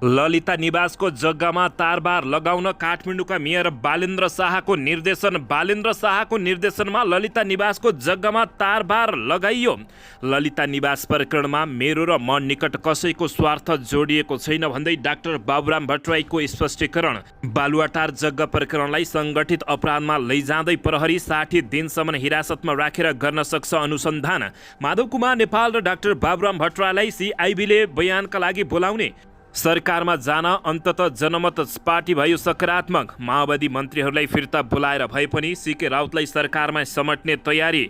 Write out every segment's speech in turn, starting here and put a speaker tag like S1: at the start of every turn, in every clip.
S1: ललिता निवासको जग्गामा तारबार लगाउन काठमाडौँका मेयर बालेन्द्र शाहको निर्देशन। बालेन्द्र शाहको निर्देशनमा ललिता निवासको जग्गामा तारबार लगाइयो। ललिता निवास प्रकरणमा मेरो र म निकट कसैको स्वार्थ जोडिएको छैन भन्दै डाक्टर बाबुराम भट्टराईको स्पष्टीकरण। बालुवाटार जग्गा प्रकरणलाई सङ्गठित अपराधमा लैजाँदै प्रहरी 60 दिनसम्म हिरासतमा राखेर गर्न सक्छ अनुसन्धान। माधव कुमार नेपाल र डाक्टर बाबुराम भट्टराईलाई सिआइबीले बयानका लागि बोलाउने। सरकारमा जान अन्तत जनमत पार्टी भयो सकारात्मक। माओवादी मन्त्रीहरूलाई फिर्ता बोलाएर भए पनि सीके राउतलाई सरकारमा समेट्ने तयारी।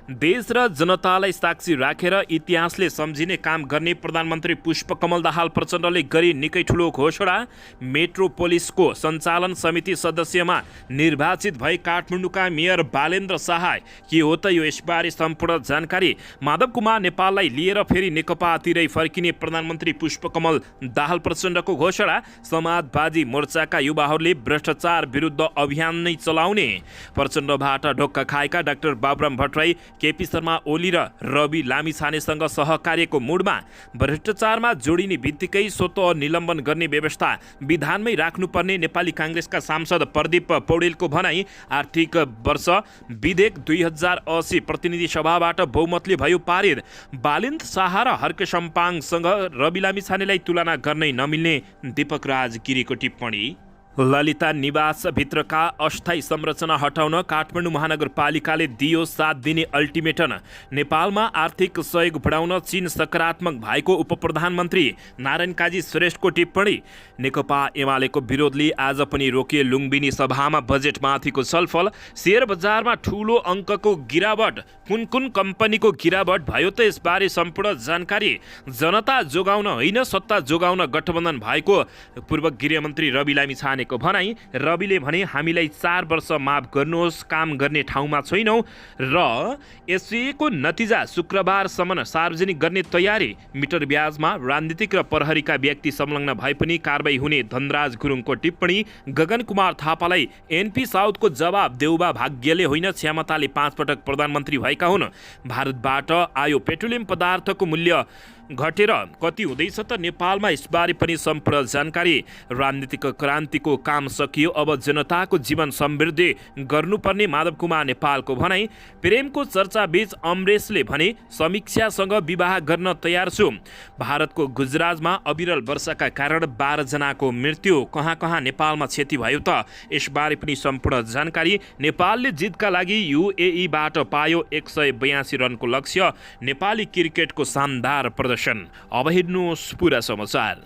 S1: देश र जनतालाई साक्षी राखेर इतिहासले सम्झिने काम गर्ने प्रधानमन्त्री पुष्पकमल दाहाल प्रचण्डले गरी निकै ठुलो घोषणा। मेट्रोपोलिसको सञ्चालन समिति सदस्यमा निर्वाचित भए काठमाडौँका मेयर बालेन्द्र शाह। के हो त यो यसबारे सम्पूर्ण जानकारी। माधव कुमार नेपाललाई लिएर फेरि नेकपातिरै फर्किने प्रधानमन्त्री पुष्पकमल दाहाल प्रचण्डको घोषणा। समाजवादी मोर्चाका युवाहरूले भ्रष्टाचार विरुद्ध अभियान नै चलाउने। प्रचण्डबाट ढोक्का खाएका डाक्टर बाबुराम भट्टराई केपी शर्मा ओली र रवि लामिछानेसँग सहकार्यको मुडमा। भ्रष्टाचारमा जोडिने बित्तिकै स्वतः निलम्बन गर्ने व्यवस्था विधानमै राख्नुपर्ने नेपाली काङ्ग्रेसका सांसद प्रदीप पौडेलको भनाई। आर्थिक वर्ष विधेयक 2080 प्रतिनिधि सभाबाट बहुमतले भयो पारित। बालेन्द्र शाह र हर्क सम्पाङसँग रवि लामिछानेलाई तुलना गर्नै नमिल्ने दीपक राज गिरीको टिप्पणी। ललिता निवासभित्रका अस्थायी संरचना हटाउन काठमाडौँ महानगरपालिकाले दियो 7 दिने अल्टिमेटम। नेपालमा आर्थिक सहयोग बढाउन चीन सकारात्मक भएको उपप्रधानमन्त्री नारायण काजी श्रेष्ठको टिप्पणी। नेकपा एमालेको विरोधले आज पनि रोकिए लुम्बिनी सभामा बजेटमाथिको छलफल। शेयर बजारमा ठूलो अङ्कको गिरावट। कुन कुन कम्पनीको गिरावट भयो त यसबारे सम्पूर्ण जानकारी। जनता जोगाउन होइन सत्ता जोगाउन गठबन्धन भएको पूर्व गृहमन्त्री रवि लामिछाने को भनाई। रविले भने हामीलाई 4 वर्ष माफ गर्नुहोस्, काम गर्ने ठाउँमा छैनौं र एससीको नतिजा शुक्रबारसम्म सार्वजनिक गर्ने तयारी। मिटर ब्याजमा राजनीतिक र प्रहरीका व्यक्ति संलग्न भए पनि कारबाही हुने धनराज गुरुङको टिप्पणी। गगन कुमार थापालाई एनपी साउथको जवाब देउबा भाग्यले होइन क्षमताले 5 पटक प्रधानमन्त्री भएका हुन्। भारतबाट आयो पेट्रोलियम पदार्थको मूल्य घटेर कति हुँदैछ त नेपालमा यसबारे पनि सम्पूर्ण जानकारी। राजनीतिक क्रान्तिको काम सकियो, अब जनताको जीवन समृद्धि गर्नुपर्ने माधव कुमार नेपालको भनाई। प्रेमको चर्चा बीच अमरेशले भने समीक्षासँग विवाह गर्न तयार छु। भारतको गुजरातमा अविरल वर्षाका कारण 12 जनाको मृत्यु। कहाँ कहाँ नेपालमा क्षति भयो त यसबारे पनि सम्पूर्ण जानकारी। नेपालले जितका लागि युएईबाट पायो 182 रनको लक्ष्य। नेपाली क्रिकेटको शानदार प्रदर्शन। अब हेर्नुहोस् पुरा समाचार।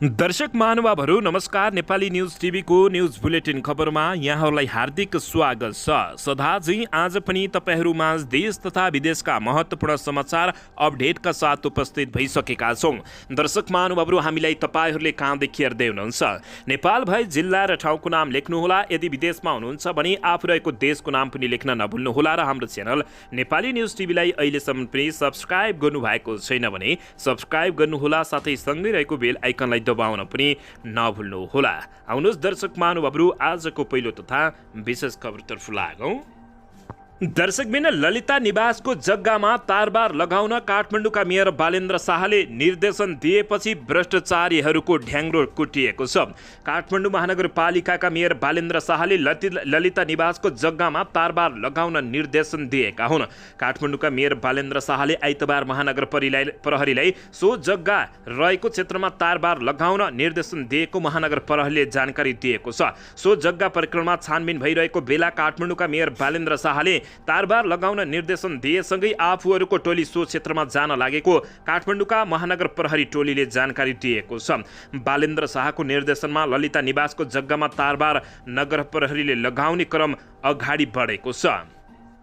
S1: दर्शक महानुभावहरू नमस्कार। नेपाली न्युज टिभीको न्युज बुलेटिन खबरमा यहाँहरूलाई हार्दिक स्वागत छ। सदा झैं आज पनि तपाईहरू माझ देश तथा विदेशका महत्त्वपूर्ण समाचार अपडेटका साथ उपस्थित भइसकेका छौं। दर्शक महानुभावहरू हामीलाई तपाईहरूले कहाँदेखि हेर्दै हुनुहुन्छ नेपाल भए जिल्ला र ठाउँको नाम लेख्नुहोला। यदि विदेशमा हुनुहुन्छ भने आफू रहेको देशको नाम पनि लेख्न नभुल्नुहोला र हाम्रो च्यानल नेपाली न्युज टिभीलाई अहिलेसम्म पनि सब्स्क्राइब गर्नुभएको छैन भने सब्स्क्राइब गर्नुहोला, साथै सँगै रहेको बेल आइकनलाई दबाउन पनि नभुल्नुहोला। आउनुहोस् दर्शक महानुभावहरू आजको पहिलो तथा विशेष खबरतर्फ लागौं। दर्शकबिन ललिता निवासको जग्गामा तारबार लगाउन काठमाडौँका मेयर बालेन्द्र शाहले निर्देशन दिएपछि भ्रष्टाचारीहरूको ढ्याङ्ग्रो कुटिएको छ। काठमाडौँ महानगरपालिकाका मेयर बालेन्द्र शाहले ललिता निवासको जग्गामा तारबार लगाउन निर्देशन दिएका हुन्। काठमाडौँका मेयर बालेन्द्र शाहले आइतबार महानगर प्रहरीलाई सो जग्गा रहेको क्षेत्रमा तारबार लगाउन निर्देशन दिएको महानगर प्रहरीले जानकारी दिएको छ। सो जग्गा प्रकरणमा छानबिन भइरहेको बेला काठमाडौँका मेयर बालेन्द्र शाहले तारबार लगाउन निर्देशन दिएसँगै आफूहरूको टोली सो क्षेत्रमा जान लागेको काठमाडौँका महानगर प्रहरी टोलीले जानकारी दिएको छ। बालेन्द्र शाहको निर्देशनमा ललिता निवासको जग्गामा तारबार नगर प्रहरीले लगाउने क्रम अगाडि बढेको छ।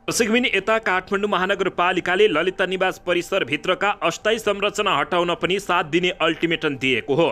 S1: दर्शकबिन यता काठमाडौँ महानगरपालिकाले ललिता निवास परिसरभित्रका अस्थायी संरचना हटाउन पनि 7 दिने अल्टिमेटम दिएको हो।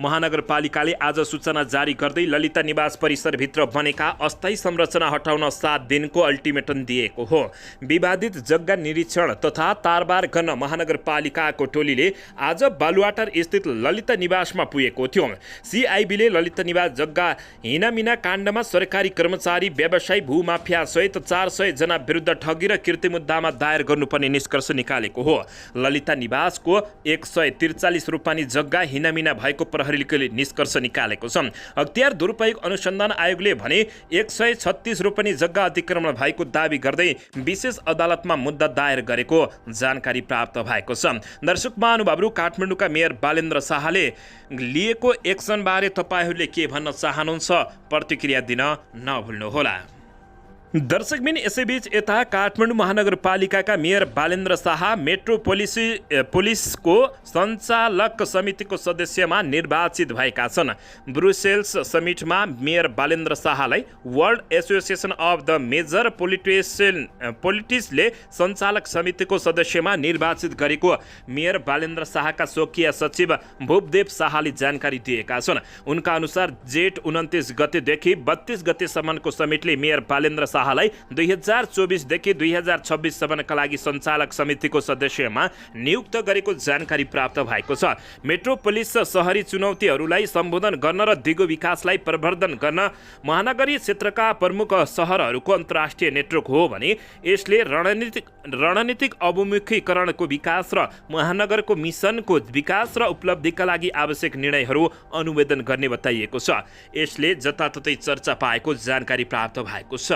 S1: महानगरपालिकाले आज सूचना जारी गर्दै ललिता निवास परिसरभित्र बनेका अस्थायी संरचना हटाउन 7 दिनको अल्टिमेटम दिएको हो। विवादित जग्गा निरीक्षण तथा तारबार गर्न महानगरपालिकाको टोलीले आज बालुवाटार स्थित ललिता निवासमा पुगेको थियो। सिआइबीले ललिता निवास जग्गा हिनामिना काण्डमा सरकारी कर्मचारी, व्यवसायी, भूमाफिया सहित 400 जना विरुद्ध ठगी र कृत्य मुद्दामा दायर गर्नुपर्ने निष्कर्ष निकालेको हो। ललिता निवासको 143 रोपनी जग्गा हिनामिना भएको प्रहरीले निष्कर्ष निकालेको छ। अख्तियार दुरुपयोग अनुसन्धान आयोगले भने 136 रोपनी जग्गा अतिक्रमण भएको दावी गर्दै विशेष अदालतमा मुद्दा दायर गरेको जानकारी प्राप्त भएको छ। दर्शक महानुभावहरू, काठमाडौँका मेयर बालेन्द्र शाहले लिएको एक्सनबारे तपाईँहरूले के भन्न चाहनुहुन्छ? प्रतिक्रिया दिन नभुल्नुहोला। दर्शकबिन, यसैबीच यता काठमाडौँ महानगरपालिकाका मेयर बालेन्द्र शाह पुलिसको सञ्चालक समितिको सदस्यमा निर्वाचित भएका छन्। ब्रुसेल्स समिटमा मेयर बालेन्द्र शाहलाई world association of the major पोलिटिक्सले सञ्चालक समितिको सदस्यमा निर्वाचित गरेको मेयर बालेन्द्र शाहका स्वकीय सचिव भूपदेव शाहले जानकारी दिएका छन्। उनका अनुसार जेठ 29 गतेदेखि 32 गतेसम्मको समिटले मेयर बालेन्द्र शाहलाई 2024 देखि 2026 सम्मका लागि सञ्चालक समितिको सदस्यमा नियुक्त गरेको जानकारी प्राप्त भएको छ। मेट्रोपोलिस शहरी चुनौतीहरूलाई सम्बोधन गर्न र दिगो विकासलाई प्रवर्धन गर्न महानगरीय क्षेत्रका प्रमुख सहरहरूको अन्तर्राष्ट्रिय नेटवर्क हो भने यसले रणनीतिक अभिमुखीकरणको विकास र महानगरको मिसनको विकास र उपलब्धिका लागि आवश्यक निर्णयहरू अनुमोदन गर्ने बताइएको छ। यसले जताततै चर्चा पाएको जानकारी प्राप्त भएको छ।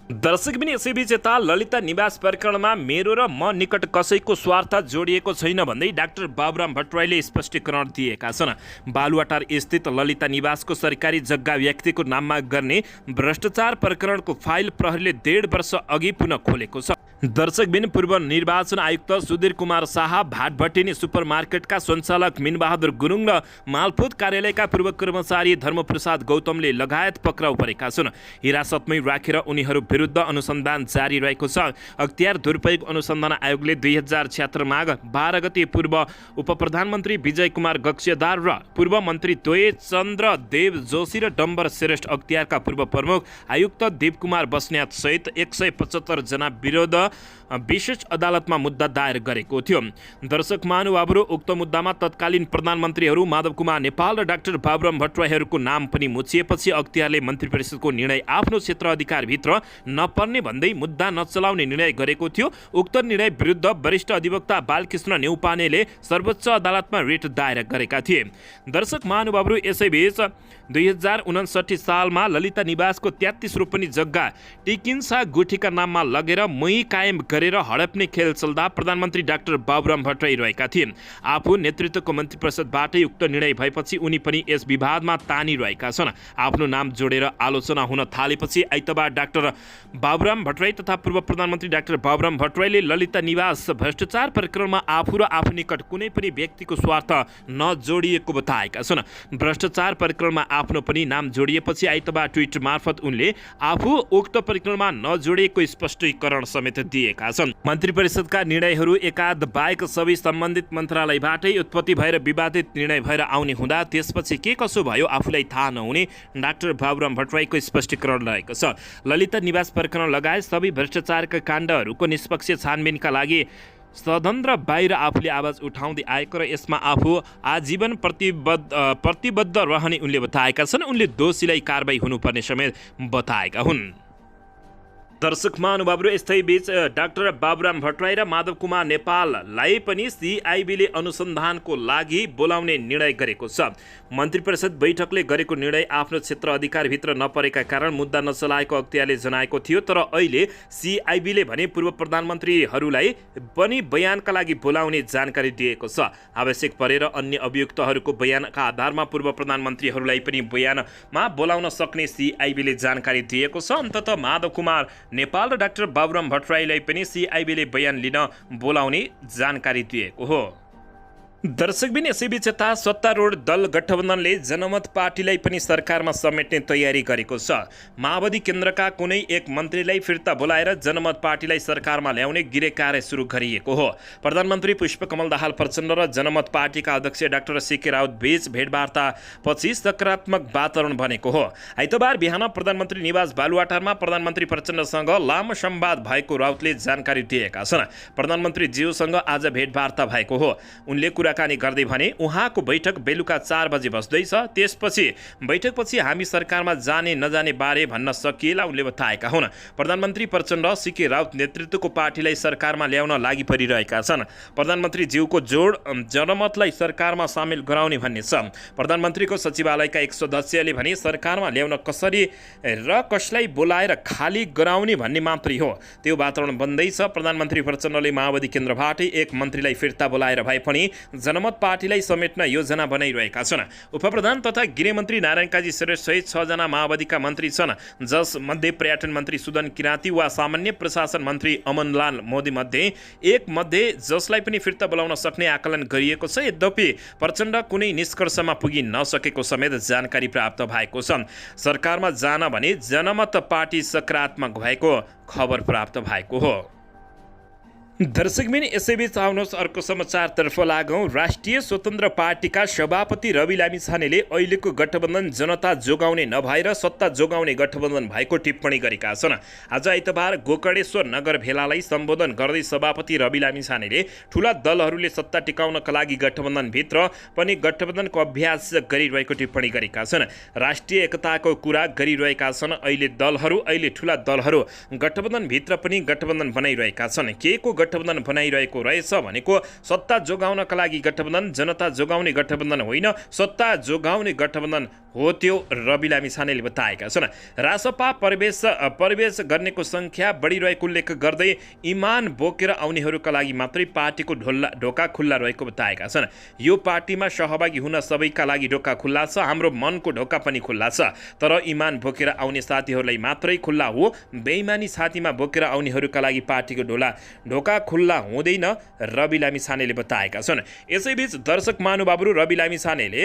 S1: दर्शकबिन, यसैबीच यता ललिता निवास प्रकरणमा मेरो र म निकट कसैको स्वार्थ जोडिएको छैन भन्दै डाक्टर बाबुराम भट्टराईले स्पष्टीकरण दिएका छन्। बालुवाटार स्थित ललिता निवासको सरकारी जग्गा व्यक्तिको नाममा गर्ने भ्रष्टाचार प्रकरणको फाइल प्रहरीले 1.5 वर्ष अघि पुनः खोलेको छ। दर्शकबिन, पूर्व निर्वाचन आयुक्त सुधीर कुमार शाह, भाटभट्टिनी सुपरमार्केटका सञ्चालक मिनबहादुर गुरुङ र मालपोत कार्यालयका पूर्व कर्मचारी धर्मप्रसाद गौतमले लगायत पक्राउ परेका छन्। हिरासतमै राखेर उनीहरू विरुद्ध अनुसन्धान जारी रहेको छ। अख्तियार दुरुपयोग अनुसन्धान आयोगले 2076 माघ 12 गते पूर्व उपप्रधानमन्त्री विजय कुमार गक्सेदार र पूर्व मन्त्री द्वय चन्द्र देव जोशी र डम्बर श्रेष्ठ अख्तियारका पूर्व प्रमुख आयुक्त देवकुमार बस्नेत सहित 175 जना विरुद्ध विशेष अदालतमा मुद्दा दायर गरेको थियो। दर्शक महानुभावहरू, उक्त मुद्दामा तत्कालीन प्रधानमन्त्रीहरू माधव कुमार नेपाल र डाक्टर बाबुराम भट्टराईहरूको नाम पनि मुछिएपछि अख्तियारले मन्त्री परिषदको निर्णय आफ्नो क्षेत्र अधिकारभित्र नपर्ने भन्दै मुद्दा नचलाउने निर्णय गरेको थियो। उक्त निर्णय विरुद्ध वरिष्ठ अधिवक्ता बालकृष्ण नेउपानेले सर्वोच्च अदालतमा रिट दायर गरेका थिए। दर्शक महानुभावहरू, यसैबीच 2059 सालमा ललिता निवासको 33 रोपनी जग्गा टिकिन्सा गुठीका नाममा लगेर मही कायम गरेर हडप्ने खेल चल्दा प्रधानमन्त्री डाक्टर बाबुराम भट्टराई रहेका थिए। आफू नेतृत्वको मन्त्री परिषदबाटै उक्त निर्णय भएपछि उनी पनि यस विवादमा तानिरहेका छन्। आफ्नो नाम जोडेर आलोचना हुन थालेपछि आइतबार डाक्टर बाबुराम भट्टराई तथा पूर्व प्रधानमन्त्री डाक्टर बाबुराम भट्टराईले ललिता निवास भ्रष्टाचार प्रकरणमा आफू र आफू निकट कुनै पनि व्यक्तिको स्वार्थ नजोडिएको बताएका छन्। भ्रष्टाचार प्रकरणमा आफ्नो पनि नाम जोडिएपछि आइतबार ट्विट मार्फत उनले आफू उक्त प्रकरणमा नजोडिएको स्पष्टीकरण समेत दिएका छन्। मन्त्री परिषदका निर्णयहरू एकाध बाहेक सबै सम्बन्धित मन्त्रालयबाटै उत्पत्ति भएर विवादित निर्णय भएर आउने हुँदा त्यसपछि के कसो भयो आफूलाई थाहा नहुने डाक्टर बाबुराम भट्टराईको स्पष्टीकरण रहेको छ। ललिता निवास प्रकरण लगायत सबै भ्रष्टाचारका काण्डहरूको निष्पक्ष छानबिनका लागि सदन र बाहिर आफूले आवाज उठाउँदै आएको र यसमा आफू आजीवन प्रतिबद्ध रहने उनले बताएका छन्। उनले दोषीलाई कारबाही हुनुपर्ने समेत बताएका हुन्। दर्शक महानुभावहरू, यस्तै बीच डाक्टर बाबुराम भट्टराई र माधव कुमार नेपाललाई पनि सिआइबीले अनुसन्धानको लागि बोलाउने निर्णय गरेको छ। मन्त्री परिषद बैठकले गरेको निर्णय आफ्नो क्षेत्र अधिकारभित्र नपरेका कारण मुद्दा नचलाएको अख्तियारले जनाएको थियो। तर अहिले सिआइबीले भने पूर्व प्रधानमन्त्रीहरूलाई पनि बयानका लागि बोलाउने जानकारी दिएको छ। आवश्यक परेर अन्य अभियुक्तहरूको बयानका आधारमा पूर्व प्रधानमन्त्रीहरूलाई पनि बयानमा बोलाउन सक्ने सिआइबीले जानकारी दिएको छ। अन्ततः माधव कुमार नेपाल र डाक्टर बाबुराम भट्टराईलाई पनि सिआइबीले बयान लिन बोलाउने जानकारी दिएको हो। दर्शकबिन, यसैबीच यता सत्तारूढ दल गठबन्धनले जनमत पार्टीलाई पनि सरकारमा समेट्ने तयारी गरेको छ। माओवादी केन्द्रका कुनै एक मन्त्रीलाई फिर्ता बोलाएर जनमत पार्टीलाई सरकारमा ल्याउने गृह कार्य सुरु गरिएको हो। प्रधानमन्त्री पुष्पकमल दाहाल प्रचण्ड र जनमत पार्टीका अध्यक्ष डाक्टर सीके राउत बीच भेटवार्तापछि सकारात्मक वातावरण बनेको हो। आइतबार बिहान प्रधानमन्त्री निवास बालुवाटारमा प्रधानमन्त्री प्रचण्डसँग लामो संवाद भएको राउतले जानकारी दिएका छन्। प्रधानमन्त्री ज्यूसँग आज भेटवार्ता भएको हो। उनले कुराकानी गर्दै भने उहाँको बैठक बेलुका 4 बजे बस्दैछ। त्यसपछि बैठकपछि हामी सरकारमा जाने नजाने बारे भन्न सकिएला उनले बताएका हुन्। प्रधानमन्त्री प्रचण्ड सीके राउत नेतृत्वको पार्टीलाई सरकारमा ल्याउन लागि परिरहेका छन्। प्रधानमन्त्री ज्यूको जोड जनमतलाई सरकारमा सामेल गराउने भन्ने छ। प्रधानमन्त्रीको सचिवालयका एक सदस्यले भने सरकारमा ल्याउन कसरी र कसलाई बोलाएर खाली गराउने भन्ने मात्रै हो, त्यो वातावरण बन्दैछ। प्रधानमन्त्री प्रचण्डले माओवादी केन्द्रबाटै एक मन्त्रीलाई फिर्ता बोलाएर भए पनि जनमत पार्टीलाई समेट्न योजना बनाइरहेका छन्। उपप्रधान तथा गृहमन्त्री नारायण काजी श्रेष्ठ सहित 6 जना माओवादीका मन्त्री छन्, जसमध्ये पर्यटन मन्त्री सुदन किराँती वा सामान्य प्रशासन मन्त्री अमनलाल मोदी मध्ये एक मध्ये जसलाई पनि फिर्ता बोलाउन सक्ने आकलन गरिएको छ। यद्यपि प्रचण्ड कुनै निष्कर्षमा पुगि नसकेको समेत जानकारी प्राप्त भएको छ। सरकारमा जान भने जनमत पार्टी सकारात्मक भएको खबर प्राप्त भएको हो। दर्शकबिन यसैबीच आउनुहोस् अर्को समाचारतर्फ लागौँ। राष्ट्रिय स्वतन्त्र पार्टीका सभापति रवि लामिछानेले अहिलेको गठबन्धन जनता जोगाउने नभएर सत्ता जोगाउने गठबन्धन भएको टिप्पणी गरेका छन्। आज आइतबार गोकर्णेश्वर नगर भेलालाई सम्बोधन गर्दै सभापति रवि लामिछानेले ठूला दलहरूले सत्ता टिकाउनका लागि गठबन्धनभित्र पनि गठबन्धनको अभ्यास गरिरहेको टिप्पणी गरेका छन्। राष्ट्रिय एकताको कुरा गरिरहेका छन् अहिले ठूला दलहरू गठबन्धनभित्र पनि गठबन्धन बनाइरहेका छन्। केको गठबन्धन बनाइरहेको रहेछ भनेको सत्ता जोगाउनका लागि गठबन्धन, जनता जोगाउने गठबन्धन होइन, सत्ता जोगाउने गठबन्धन हो, त्यो रवि लामिछानेले बताएका छन्। रासपा प्रवेश गर्नेको संख्या बढिरहेको उल्लेख गर्दै इमान बोकेर आउनेहरूका लागि मात्रै पार्टीको ढोका खुल्ला रहेको बताएका छन्। यो पार्टीमा सहभागी हुन सबैका लागि ढोका खुल्ला छ, हाम्रो मनको ढोका पनि खुल्ला छ, तर इमान बोकेर आउने साथीहरूलाई मात्रै खुल्ला हो। बेइमानी छातीमा बोकेर आउनेहरूका लागि पार्टीको ढोका खुल्ला हुँदैन, रवि लामिछानेले बताएका छन्। यसैबीच दर्शक महानुभावहरू रवि लामिछानेले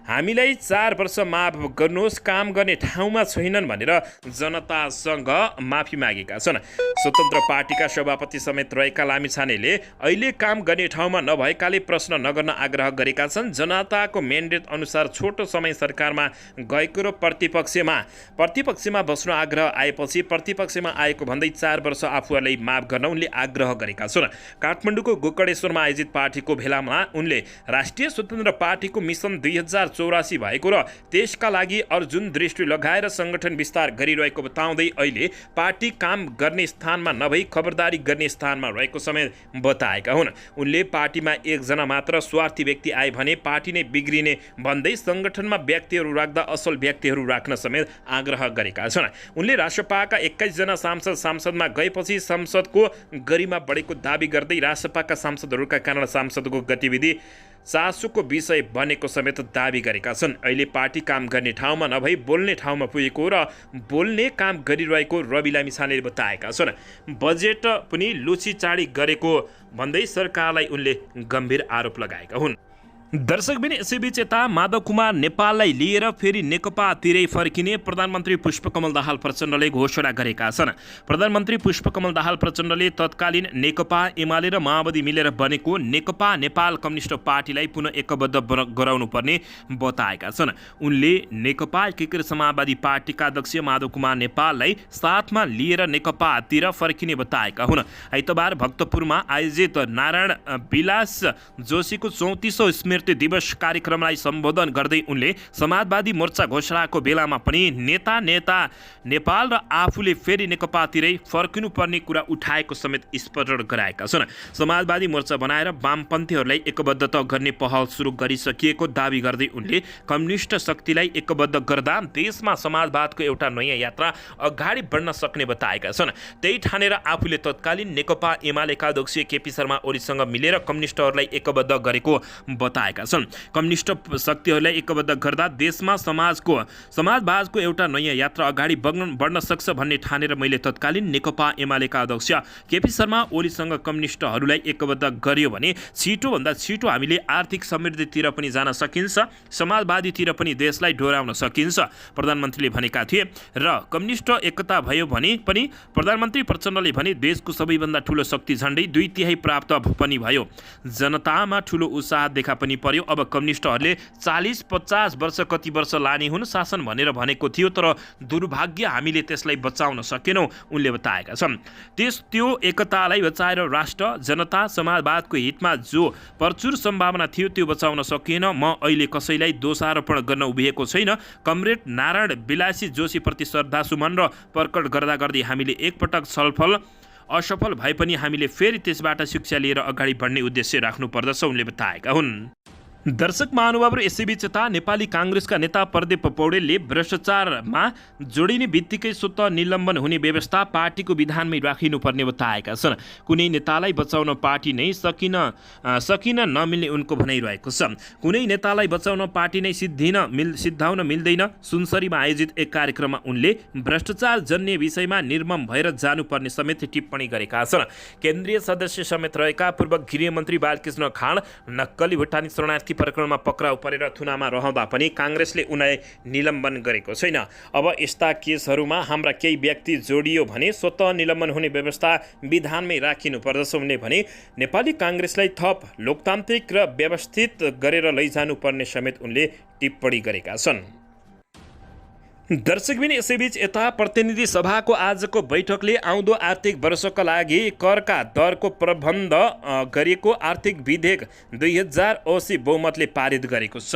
S1: हामीलाई 4 वर्ष माफ गर्नुहोस्, काम गर्ने ठाउँमा छैनन् भनेर जनतासँग माफी मागेका छन्। स्वतन्त्र पार्टीका सभापति समेत रहेका लामिछानेले अहिले काम गर्ने ठाउँमा नभएकाले प्रश्न नगर्न आग्रह गरेका छन्। जनताको मेन्डेट अनुसार छोटो समय सरकारमा गएको र प्रतिपक्षमा बस्न आग्रह आएपछि प्रतिपक्षमा आएको भन्दै 4 वर्ष आफूहरूलाई माफ गर्न उनले आग्रह गरेका छन्। काठमाडौँको गोकर्णेश्वरमा आयोजित पार्टीको भेलामा उनले राष्ट्रिय स्वतन्त्र पार्टीको मिसन 2084 भएको र त्यसका लागि अर्जुन दृष्टि लगाएर संगठन विस्तार गरिरहेको बताउँदै अहिले पार्टी काम गर्ने स्थानमा नभई खबरदारी गर्ने स्थानमा रहेको समेत बताएका हुन्। उनले पार्टीमा एकजना मात्र स्वार्थी व्यक्ति आए भने पार्टी नै बिग्रिने भन्दै संगठनमा व्यक्तिहरू राख्दा असल व्यक्तिहरू राख्न समेत आग्रह गरेका छन्। उनले राष्ट्रपाका 21 जना सांसदमा गएपछि संसदको गरिमा बढेको दाबी गर्दै राष्ट्रपाका सांसदहरूका कारण सांसदको गतिविधि चासोको विषय बनेको समेत दाबी गरेका छन्। अहिले पार्टी काम गर्ने ठाउँमा नभई बोल्ने ठाउँमा पुगेको र बोल्ने काम गरिरहेको रवि लामिछानेले बताएका छन्। बजेट पनि लुचीचाडी गरेको भन्दै सरकारलाई उनले गम्भीर आरोप लगाएका हुन्। दर्शकबिन यसैबीच यता माधव कुमार नेपाललाई लिएर फेरि नेकपातिरै फर्किने प्रधानमन्त्री पुष्पकमल दाहाल प्रचण्डले घोषणा गरेका छन्। प्रधानमन्त्री पुष्पकमल दाहाल प्रचण्डले तत्कालीन नेकपा एमाले र माओवादी मिलेर बनेको नेकपा नेपाल कम्युनिस्ट पार्टीलाई पुनः एकबद्ध गराउनु पर्ने बताएका छन्। उनले नेकपा एकीकृत समाजवादी पार्टीका अध्यक्ष माधव कुमार नेपाललाई साथमा लिएर नेकपातिर फर्किने बताएका हुन्। आइतबार भक्तपुरमा आयोजित नारायण विलास जोशीको 34औं स्मृति दिवस कार्यक्रमलाई सम्बोधन गर्दै उनले समाजवादी मोर्चा घोषणाको बेलामा पनि नेता नेपाल र आफूले फेरि नेकपातिरै फर्किनुपर्ने कुरा उठाएको समेत स्पष्ट गराएका छन्। समाजवादी मोर्चा बनाएर वामपन्थीहरूलाई एकबद्धता गर्ने पहल सुरु गरिसकिएको दावी गर्दै उनले कम्युनिस्ट शक्तिलाई एकबद्ध गर्दा देशमा समाजवादको एउटा नयाँ यात्रा अगाडि बढ्न सक्ने बताएका छन्। त्यही ठानेर आफूले तत्कालीन नेकपा एमालेका अध्यक्ष केपी शर्मा ओलीसँग मिलेर कम्युनिस्टहरूलाई एकबद्ध गरेको बताएका छन्। कम्युनिस्ट शक्तिहरूलाई एकबद्ध गर्दा देशमा समाजवादको एउटा नयाँ यात्रा अगाडि बढ्न सक्छ भन्ने ठानेर मैले तत्कालीन नेकपा एमालेका अध्यक्ष केपी शर्मा ओलीसँग कम्युनिस्टहरूलाई एकबद्ध गर्यो भने छिटोभन्दा छिटो हामीले आर्थिक समृद्धितिर पनि जान सकिन्छ, समाजवादीतिर पनि देशलाई डोराउन सकिन्छ प्रधानमन्त्रीले भनेका थिए। र कम्युनिस्ट एकता भयो भने पनि प्रधानमन्त्री प्रचण्डले भने देशको सबैभन्दा ठुलो शक्ति झण्डै 2/3 प्राप्त पनि भयो। जनतामा ठुलो उत्साह देखा पनि पर्यो। अब कम्युनिस्टहरूले 40-50 वर्ष कति वर्ष लाने हुन् शासन भनेर भनेको थियो, तर दुर्भाग्य हामीले त्यसलाई बचाउन सकेनौँ उनले बताएका छन्। त्यो एकतालाई बचाएर राष्ट्र जनता समाजवादको हितमा जो प्रचुर सम्भावना थियो त्यो बचाउन सकिएन। म अहिले कसैलाई दोषारोपण गर्न उभिएको छैन। कमरेड नारायण विलासी जोशीप्रति श्रद्धासुमन र प्रकट गर्दा गर्दै हामीले एकपटक असफल भए पनि हामीले फेरि त्यसबाट शिक्षा लिएर अगाडि बढ्ने उद्देश्य राख्नुपर्दछ उनले बताएका हुन्। दर्शक महानुभावहरू, यसैबीच यता नेपाली काङ्ग्रेसका नेता प्रदीप पौडेलले भ्रष्टाचारमा जोडिने बित्तिकै स्वतः निलम्बन हुने व्यवस्था पार्टीको विधानमै राखिनुपर्ने बताएका छन्। कुनै नेतालाई बचाउन पार्टी नै सकिन नमिल्ने उनको भनाइरहेको छ। कुनै नेतालाई बचाउन पार्टी नै सिद्धाउन मिल्दैन। सुनसरीमा आयोजित एक कार्यक्रममा उनले भ्रष्टाचार जन्य विषयमा निर्मम भएर जानुपर्ने समेत टिप्पणी गरेका छन्। केन्द्रीय सदस्य समेत रहेका पूर्व गृहमन्त्री बालकृष्ण खाँड नक्कली भुटानी शरणार्थी प्रकरणमा पक्राउ परेर थुनामा रहँदा पनि काङ्ग्रेसले उनलाई निलम्बन गरेको छैन। अब यस्ता केसहरूमा हाम्रा केही व्यक्ति जोडियो भने स्वतः निलम्बन हुने व्यवस्था विधानमै राखिनु पर्दछ उनले भने। नेपाली काङ्ग्रेसलाई थप लोकतान्त्रिक र व्यवस्थित गरेर लैजानुपर्ने समेत उनले टिप्पणी गरेका छन्। दर्शकबिन, यसैबीच यता प्रतिनिधि सभाको आजको बैठकले आउँदो आर्थिक वर्षका लागि करका दरको प्रबन्ध गरिएको आर्थिक विधेयक 2080 बहुमतले पारित गरेको छ।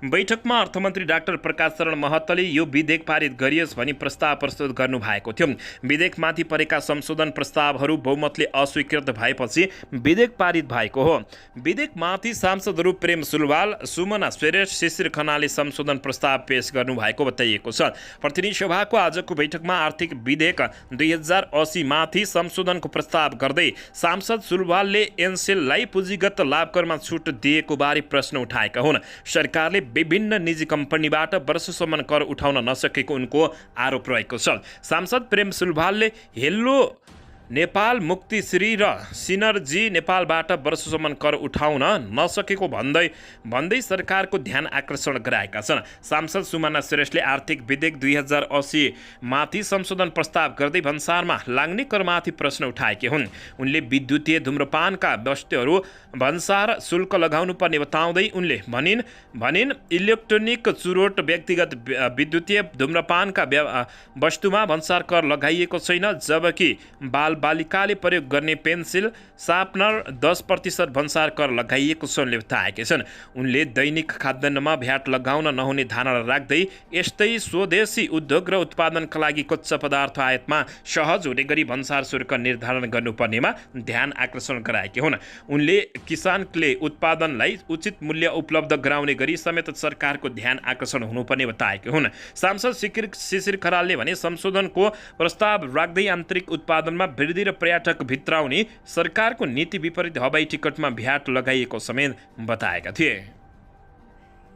S1: बैठकमा अर्थमन्त्री डाक्टर प्रकाश शरण महतले यो विधेयक पारित गरियोस् भनी प्रस्ताव प्रस्तुत गर्नुभएको थियो। विधेयकमाथि परेका संशोधन प्रस्तावहरू बहुमतले अस्वीकृत भएपछि विधेयक पारित भएको हो। विधेयकमाथि सांसदहरू प्रेम सुलवाल, सुमना श्रेष्ठ, शिशिर खनालले संशोधन प्रस्ताव पेश गर्नुभएको बताइएको छ। प्रतिनिधि सभाको आजको बैठकमा आर्थिक विधेयक 2080 माथि संशोधनको प्रस्ताव गर्दै सांसद सुलवालले एनसेललाई पुँजीगत लाभकरमा छुट दिएको बारे प्रश्न उठाएका हुन्। सरकारले विभिन्न निजी कम्पनीबाट वर्षसम्म कर उठाउन नसकेको उनको आरोप रहेको छ। सांसद प्रेम सुलवालले हेलो नेपाल, मुक्तिश्री र सिनर्जी नेपालबाट वर्षसम्म कर उठाउन नसकेको भन्दै सरकारको ध्यान आकर्षण गराएका छन्। सांसद सुमना श्रेष्ठले आर्थिक विधेयक 2080 माथि संशोधन प्रस्ताव गर्दै भन्सारमा लाग्ने करमाथि प्रश्न उठाएकी हुन्। उनले विद्युतीय धूम्रपानका वस्तुहरू भन्सार शुल्क लगाउनु पर्ने बताउँदै उनले भनिन् इलेक्ट्रोनिक चुरोट, व्यक्तिगत विद्युतीय धूम्रपानका वस्तुमा भन्सार कर लगाइएको छैन, जबकि बालिकाले प्रयोग गर्ने पेन्सिल सार्पनर 10% भन्सार कर लगाइएको छ उनले बताएका छन्। उनले दैनिक खाद्यान्नमा भ्याट लगाउन नहुने धारणा राख्दै यस्तै स्वदेशी उद्योग र उत्पादनका लागि कच्चा पदार्थ आयातमा सहज हुने गरी भन्सार शुल्क निर्धारण गर्नुपर्नेमा ध्यान आकर्षण गराएकी हुन्। उनले किसानले उत्पादनलाई उचित मूल्य उपलब्ध गराउने गरी समेत सरकारको ध्यान आकर्षण हुनुपर्ने बताएकी हुन्। सांसद शिशिर खनालले भने संशोधनको प्रस्ताव राख्दै आन्तरिक उत्पादनमा वृद्धि र पर्यटक भित्राउने सरकारको नीति विपरीत हवाई टिकटमा भ्याट लगाइएको समेत बताएका थिए।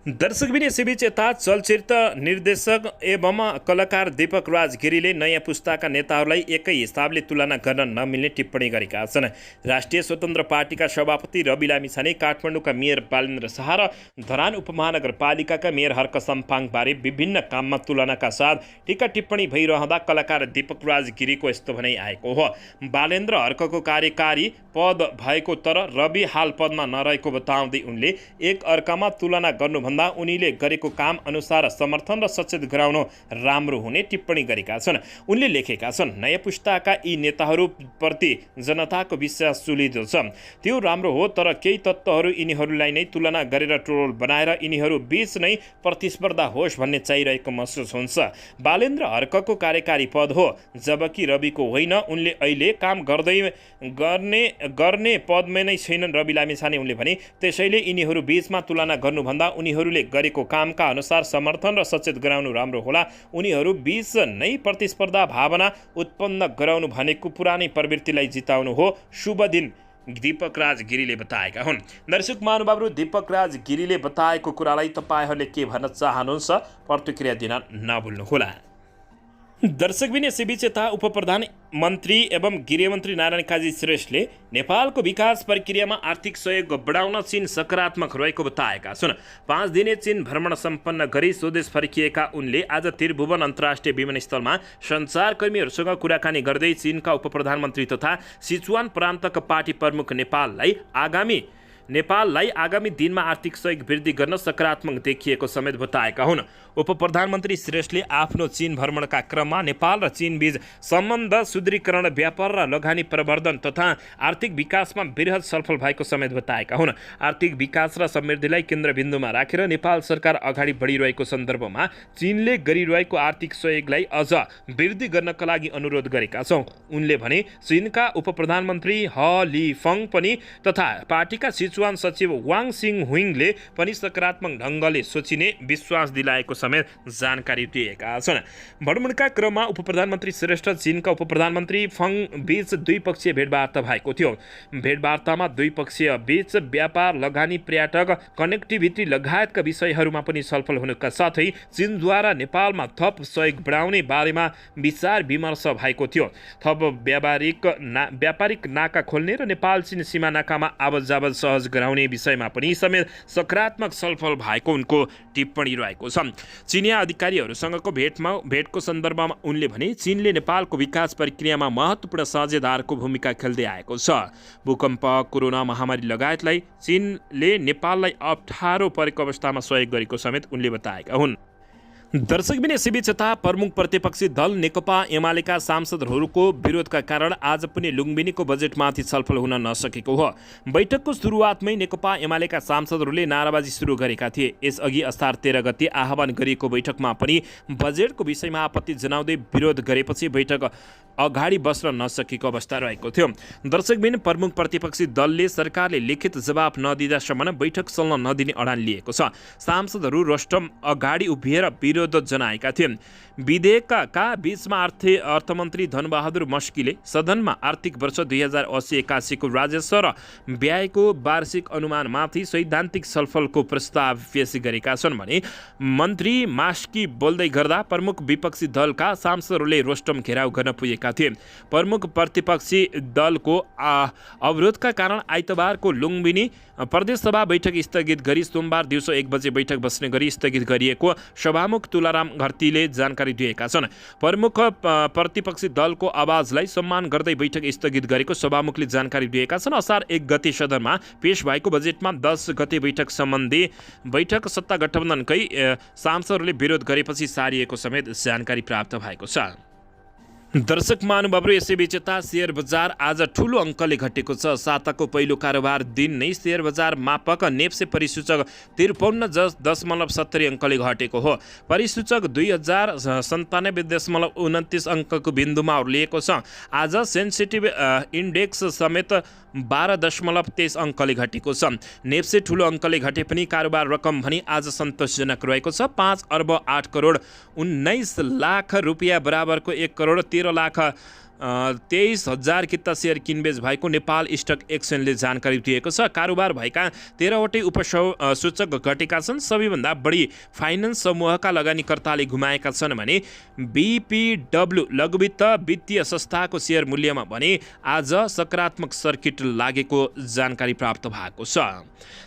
S1: दर्शकबिन, यसैबीच यता चलचित्र निर्देशक एवं कलाकार दीपक राज गिरीले नयाँ पुस्ताका नेताहरूलाई एकै हिसाबले तुलना गर्न नमिल्ने टिप्पणी गरेका छन्। राष्ट्रिय स्वतन्त्र पार्टीका सभापति रवि लामिछाने काठमाडौँका मेयर बालेन्द्र शाह र धरान उपमहानगरपालिकाका मेयर हर्क सम्पाङबारे विभिन्न काममा तुलनाका साथ टीका टिप्पणी भइरहँदा कलाकार दीपक राज गिरीको यस्तो भनाइ आएको हो। बालेन्द्र हर्कको कार्यकारी पद भएको तर रवि हाल पदमा नरहेको बताउँदै उनले एक अर्कामा तुलना गर्नुभन्दा उनीले गरेको काम अनुसार समर्थन र सचेत गराउन राम्रो हुने टिप्पणी गरेका छन्। उनले लेखेका छन्, नयाँ पुस्ताका यी नेताहरूप्रति जनताको विश्वास चुलिदो छ, त्यो राम्रो हो, तर केही तत्त्वहरू यिनीहरूलाई नै तुलना गरेर ट्रोल बनाएर यिनीहरू बीच नै प्रतिस्पर्धा होस् भन्ने चाहिरहेको महसुस हुन्छ। बालेन्द्र हर्कको कार्यकारी पद हो, जबकि रविको होइन। उनले अहिले काम गर्ने पदमा नै छैनन् रवि लामिछाने उनले भने। त्यसैले यिनीहरू बीचमा तुलना गर्नुभन्दा उनीहरूले गरेको कामका अनुसार समर्थन र सचेत गराउनु राम्रो होला। उनीहरू बीच नै प्रतिस्पर्धा भावना उत्पन्न गराउनु भनेको पुरानै प्रवृत्तिलाई जिताउनु हो। शुभ दिन, दीपक राज गिरीले बताएका हुन्। दर्शक महानुभावहरू, दीपक राज गिरीले बताएको कुरालाई तपाईहरूले के भन्न चाहनुहुन्छ प्रतिक्रिया दिन नभुल्नुहोला। दर्शकबिन, यसैबीच यता उपप्रधानमन्त्री एवं गृहमन्त्री नारायण काजी श्रेष्ठले नेपालको विकास प्रक्रियामा आर्थिक सहयोग बढाउन चीन सकारात्मक रहेको बताएका छन्। 5 दिने चीन भ्रमण सम्पन्न गरी स्वदेश फर्किएका उनले आज त्रिभुवन अन्तर्राष्ट्रिय विमानस्थलमा सञ्चारकर्मीहरूसँग कुराकानी गर्दै चीनका उपप्रधानमन्त्री तथा सिचुवान प्रान्तका पार्टी प्रमुख नेपाललाई आगामी नेपाललाई आगामी दिनमा आर्थिक सहयोग वृद्धि गर्न सकारात्मक देखिएको समेत बताएका हुन्। उपप्रधानमन्त्री श्रेष्ठले आफ्नो चीन भ्रमणका क्रममा नेपाल र चीनबीच सम्बन्ध सुदृढीकरण, व्यापार र लगानी प्रवर्धन तथा आर्थिक विकासमा बृहत छलफल भएको समेत बताएका हुन्। आर्थिक विकास र समृद्धिलाई केन्द्रबिन्दुमा राखेर नेपाल सरकार अगाडि बढिरहेको सन्दर्भमा चीनले गरिरहेको आर्थिक सहयोगलाई अझ वृद्धि गर्नका लागि अनुरोध गरेका छौँ। उनले भने चीनका उपप्रधानमन्त्री ह लिफङ पनि तथा पार्टीका सिचुवान सचिव वाङ सिङ हुइङले पनि सकारात्मक ढङ्गले सोचिने विश्वास दिलाएको समेत जानकारी दिएका छन्। भ्रमणका क्रममा उपप्रधानमन्त्री श्रेष्ठ चीनका उपप्रधानमन्त्री फङ बीच द्विपक्षीय भेटवार्ता भएको थियो। भेटवार्तामा द्विपक्षीय बीच व्यापार, लगानी, पर्यटक, कनेक्टिभिटी लगायतका विषयहरूमा पनि छलफल हुनुका साथै चीनद्वारा नेपालमा थप सहयोग बढाउने बारेमा विचार विमर्श भएको थियो। थप व्यापारिक नाका खोल्ने र नेपाल चीन सीमा नाकामा आवत जावत सहज गराउने विषयमा पनि समेत सकारात्मक छलफल भएको उनको टिप्पणी रहेको छ। चीनिया अधिकारीहरूसँगको भेटको सन्दर्भमा उनले भने चीनले नेपालको विकास प्रक्रियामा महत्त्वपूर्ण साझेदारको भूमिका खेल्दै आएको छ। भूकम्प, कोरोना महामारी लगायतलाई चीनले नेपाललाई अप्ठ्यारो परेको अवस्थामा सहयोग गरेको समेत उनले बताएका हुन्। दर्शकबिन यसैबीच यता प्रमुख प्रतिपक्षी दल नेकपा एमालेका सांसदहरूको विरोधका कारण आज पनि लुम्बिनीको बजेटमाथि छलफल हुन नसकेको हो। बैठकको सुरुवातमै नेकपा एमालेका सांसदहरूले नाराबाजी सुरु गरेका थिए। यसअघि असार 13 गते आह्वान गरिएको बैठकमा पनि बजेटको विषयमा आपत्ति जनाउँदै विरोध गरेपछि बैठक अगाडि बस्न नसकेको अवस्था रहेको थियो। दर्शकबिन प्रमुख प्रतिपक्षी दलले सरकारले लिखित जवाफ नदिँदासम्म बैठक चल्न नदिने अडान लिएको छ। सांसदहरू रोस्टम अगाडि उभिएर विरोध जनाएका थिए। विधेयकका बीचमा अर्थमन्त्री धनबहादुर मस्कीले सदनमा आर्थिक वर्ष 2080-81 को राजस्व र व्ययको वार्षिक अनुमानमाथि सैद्धान्तिक छलफलको प्रस्ताव पेश गरेका छन् भने मन्त्री मास्की बोल्दै गर्दा प्रमुख विपक्षी दलका सांसदहरूले रोस्टम घेराउ गर्न पुगेका थिए। प्रमुख प्रतिपक्षी दलको अवरोधका कारण आइतबारको लुम्बिनी प्रदेशसभा बैठक स्थगित गरी सोमबार दिउँसो 1 बजे बैठक बस्ने गरी स्थगित गरिएको सभामुख तुलाराम घरतीले जानकारी दिएका छन्। प्रमुख प्रतिपक्षी दलको आवाजलाई सम्मान गर्दै बैठक स्थगित गरेको सभामुखले जानकारी दिएका छन्। असार 1 गते सदनमा पेश भएको बजेटमा 10 गते बैठक सम्बन्धी बैठक सत्ता गठबन्धनकै सांसदहरूले विरोध गरेपछि सारिएको समेत जानकारी प्राप्त भएको छ। दर्शक महानुभावहरू यसैबीच यता सेयर बजार आज ठुलो अङ्कले घटेको छ। साताको पहिलो कारोबार दिन नै सेयर बजार मापक नेप्से परिसूचक 53.70 अङ्कले घटेको हो। परिसूचक 2097.29 अङ्कको बिन्दुमा ओर्लिएको छ। आज सेन्सिटिभ इन्डेक्स समेत 12.23 अङ्कले घटेको छ। नेप्से ठुलो अङ्कले घटे पनि कारोबार रकम भने आज सन्तोषजनक रहेको छ। 5 अर्ब 8 करोड 19 लाख रुपियाँ बराबरको 1 करोड 13 लाख 23,000 किता सेयर किनबेच भएको नेपाल स्टक एक्सचेन्जले जानकारी दिएको छ। कारोबार भएका 13वटै उपसूचक घटेका छन्। सबैभन्दा बढी फाइनेन्स समूहका लगानीकर्ताले गुमाएका छन् भने बीपीडब्ल्यू लघुवित्त वित्तीय संस्थाको सेयर मूल्यमा भने आज सकारात्मक सर्किट लागेको जानकारी प्राप्त भएको छ।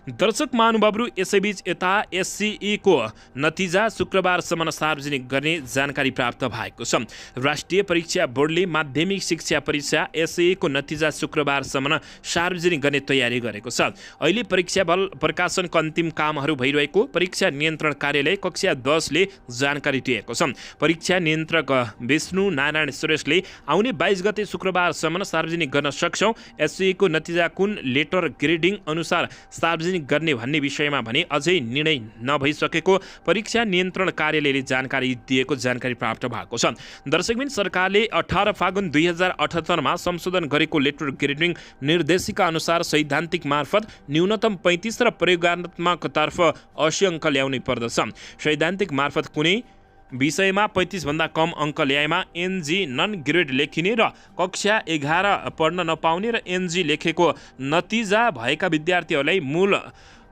S1: दर्शक महानुभावहरू यसैबीच यता एससीई को नतिजा शुक्रबारसम्म सार्वजनिक गर्ने जानकारी प्राप्त भएको छ। राष्ट्रिय परीक्षा बोर्डले माध्यमिक शिक्षा परीक्षा एससीई को नतिजा शुक्रबारसम्म सार्वजनिक गर्ने तयारी गरेको छ। अहिले परीक्षा बल प्रकाशनको अन्तिम कामहरू भइरहेको परीक्षा नियन्त्रण कार्यालय कक्षा 10 ले जानकारी दिएको छ। परीक्षा नियन्त्रक विष्णु नारायण श्रेष्ठले आउने 22 गते शुक्रबारसम्म सार्वजनिक गर्न सक्छौं। एससीई को नतिजा कुन लेटर ग्रेडिङ अनुसार सार्वजनिक गर्ने भन्ने विषयमा भने अझै निर्णय नभइसकेको परीक्षा नियन्त्रण कार्यालयले जानकारी दिएको जानकारी प्राप्त भएको छ। दर्शकबिन सरकारले 18 फागुन 2078 मा संशोधन गरेको लेटर ग्रेडिङ निर्देशिका अनुसार सैद्धान्तिक मार्फत न्यूनतम 35 र प्रयोगात्मक तर्फ 80 अङ्क ल्याउनै पर्दछ। सैद्धान्तिक मार्फत कुनै विषयमा 35 भन्दा कम अङ्क ल्याएमा एनजी नन ग्रेड लेखिने र कक्षा 11 पढ्न नपाउने र एनजी लेखेको नतिजा भएका विद्यार्थीहरूलाई मूल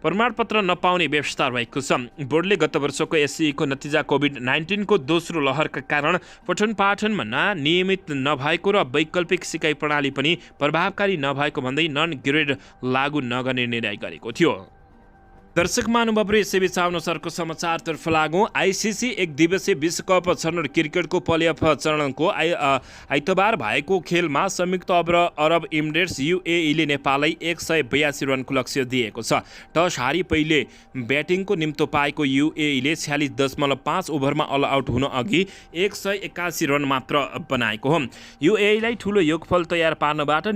S1: प्रमाणपत्र नपाउने व्यवस्था रहेको छ। बोर्डले गत वर्षको एससीई को नतिजा कोभिड-19 को दोस्रो लहरका कारण पठन पाठनमा नियमित नभएको र वैकल्पिक सिकाइ प्रणाली पनि प्रभावकारी नभएको भन्दै नन ग्रेड लागू नगर्ने निर्णय गरेको थियो। दर्शक महानुभावहरू यसैबीच अनुसारको समाचारतर्फ लागौँ। आइसिसी एक दिवसीय विश्वकप छनौट क्रिकेटको प्लेअफ चरणको आइतबार भएको खेलमा संयुक्त अरब इमिरेट्स युएईले नेपाललाई 182 रनको लक्ष्य दिएको छ। टस हारी पहिले ब्याटिङको निम्तो पाएको युएईले 46.5 ओभरमा अल आउट हुन अघि 181 रन मात्र बनाएको हो। युएईलाई ठूलो योगफल तयार पार्नबाट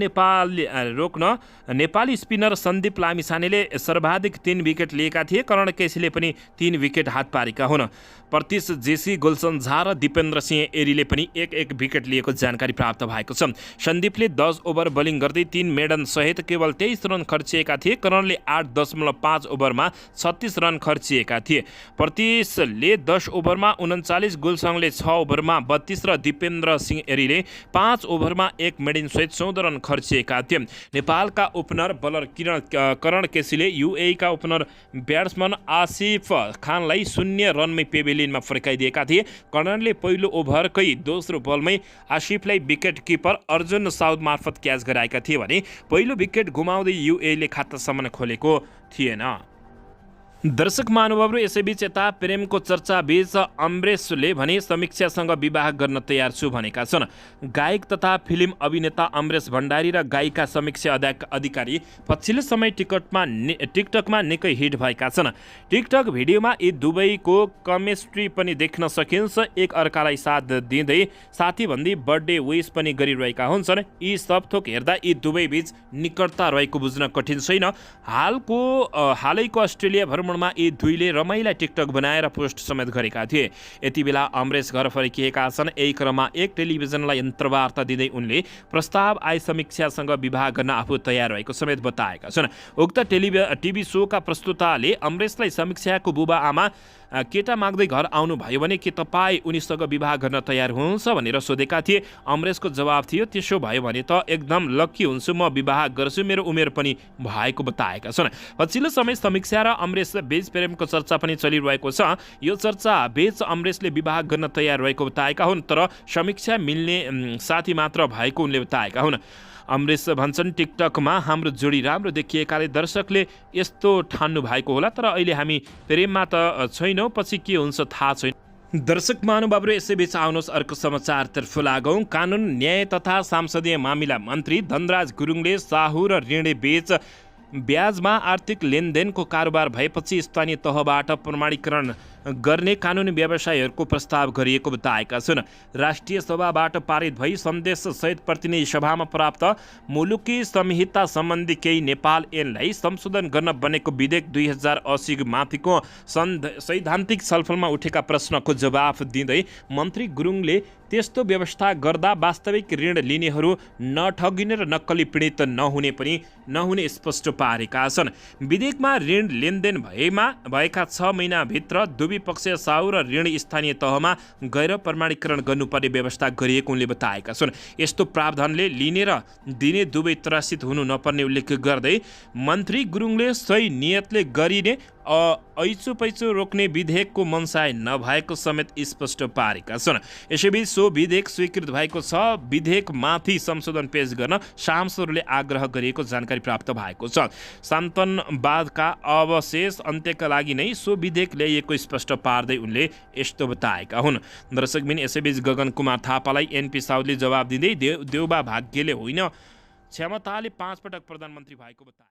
S1: नेपाली स्पिनर सन्दीप लामिछानेले सर्वाधिक 3 विकेट लिएका थिए। करण केसीले पनि 3 विकेट हात पारेका हुन्। प्रतीश जेसी, गुलसन झा र दिपेन्द्र सिंह एरीले पनि 1-1 विकेट लिएको जानकारी प्राप्त भएको छ। सन्दीपले 10 ओभर बोलिङ गर्दै 3 मेडन सहित केवल 23 रन खर्चिएका थिए। करणले 8.5 ओभरमा 36 रन खर्चिएका थिए। प्रतीशले 10 ओभरमा 39, गुलसङले 6 ओभरमा 32 र दिपेन्द्र सिंह एरीले 5 ओभरमा 1 मेडन सहित 14 रन खर्चिएका थिए। नेपालका ओपनर बलर करण केसीले युएईका ओपनर ब्याट्समन आसिफ खानलाई 0 रनमै पेभिलियनमा फर्काइदिएका थिए। करणले पहिलो ओभरकै दोस्रो बलमै आसिफलाई विकेट किपर अर्जुन साउद मार्फत क्याच गराएका थिए भने पहिलो विकेट गुमाउँदै युएईले खातासम्म खोलेको थिएन। दर्शक महानुभावहरू यसैबीच यता प्रेमको चर्चा बीच अमरेशले भने समीक्षासँग विवाह गर्न तयार छु भनेका छन्। गायक तथा फिल्म अभिनेता अमरेश भण्डारी र गायिका समीक्षा अधिकारी पछिल्लो समय टिकटकमा निकै हिट भएका छन्। टिकटक भिडियोमा यी दुवैको केमिस्ट्री पनि देख्न सकिन्छ। एक अर्कालाई साथ दिँदै साथीभन्दी बर्थडे विश पनि गरिरहेका हुन्छन्। यी सब थोक हेर्दा यी दुवै बीच निकटता रहेको बुझ्न कठिन छैन। हालैको अस्ट्रेलिया भ्रमणमा यी दुईले रमाइला टिकटक बनाएर पोस्ट समेत गरेका थिए। यति बेला अमरेश घर फर्किएका छन्। यही क्रममा एक टेलिभिजनलाई यन्त्रवार्ता दिँदै उनले प्रस्ताव आय समीक्षासँग विवाह गर्न आफू तयार रहेको समेत बताएका छन्। उक्त टिभी सोका प्रस्तुताले अमरेशलाई समीक्षाको बुबा आमा केटा माग्दै घर आउनुभयो भने के तपाईँ उनीसँग विवाह गर्न तयार हुनुहुन्छ भनेर सोधेका थिए। अमरेशको जवाब थियो, त्यसो भयो भने त एकदम लक्की हुन्छु, म विवाह गर्छु, मेरो उमेर पनि भएको बताएका छन्। पछिल्लो समय समीक्षा र अमरेश बीच प्रेमको चर्चा पनि चलिरहेको छ। यो चर्चा बीच अमरेशले विवाह गर्न तयार रहेको बताएका हुन्, तर समीक्षा मिल्ने साथी मात्र भएको उनले बताएका हुन्। अमरेश भन्छन्, टिकटकमा हाम्रो जोडी राम्रो देखिएकाले दर्शकले यस्तो ठान्नु भएको होला, तर अहिले हामी प्रेममा त छैनौँ, पछि के हुन्छ थाहा छैन। दर्शक महानुभावहरू यसैबीच आउनुहोस् अर्को समाचारतर्फ लागौँ। कानुन न्याय तथा संसदीय मामिला मन्त्री धनराज गुरुङले साहु र ऋणी बीच ब्याजमा आर्थिक लेनदेनको कारोबार भएपछि स्थानीय तहबाट प्रमाणीकरण गर्ने कानुनी व्यवसायहरूको प्रस्ताव गरिएको बताएका छन्। राष्ट्रिय सभाबाट पारित भई सन्देश सहित प्रतिनिधि सभामा प्राप्त मुलुकी संहिता सम्बन्धी केही नेपाल ऐनलाई संशोधन गर्न बनेको विधेयक 2080 माथिको सैद्धान्तिक छलफलमा उठेका प्रश्नको जवाफ दिँदै मन्त्री गुरुङले त्यस्तो व्यवस्था गर्दा वास्तविक ऋण लिनेहरू नठगिने र नक्कली पीडित नहुने स्पष्ट पारेका छन्। विधेयकमा ऋण लेनदेन भएका 6 महिनाभित्र दुवै पक्ष साहु र ऋण स्थानीय तहमा गएर प्रमाणीकरण गर्नुपर्ने व्यवस्था गरिएको उनले बताएका छन्। यस्तो प्रावधानले लिने र दिने दुवै त्रासित हुनु नपर्ने उल्लेख गर्दै मन्त्री गुरुङले सही नियतले गरिने ऐचो पैचो रोक्ने विधेयकको मनसाय नभएको समेत स्पष्ट पारेका छन्। यसैबीच सो विधेयक स्वीकृत भएको छ। विधेयकमाथि संशोधन पेश गर्न सांसदहरूले आग्रह गरिएको जानकारी प्राप्त भएको छ। सन्तनवादका अवशेष अन्त्यका लागि नै सो विधेयक ल्याइएको स्पष्ट पार्दै उनले यस्तो बताएका हुन्। दर्शकबिन यसैबीच गगन कुमार थापालाई एनपी साउदले जवाब दिँदै देउबा भाग्यले होइन क्षमताले 5 पटक प्रधानमन्त्री भएको बताए।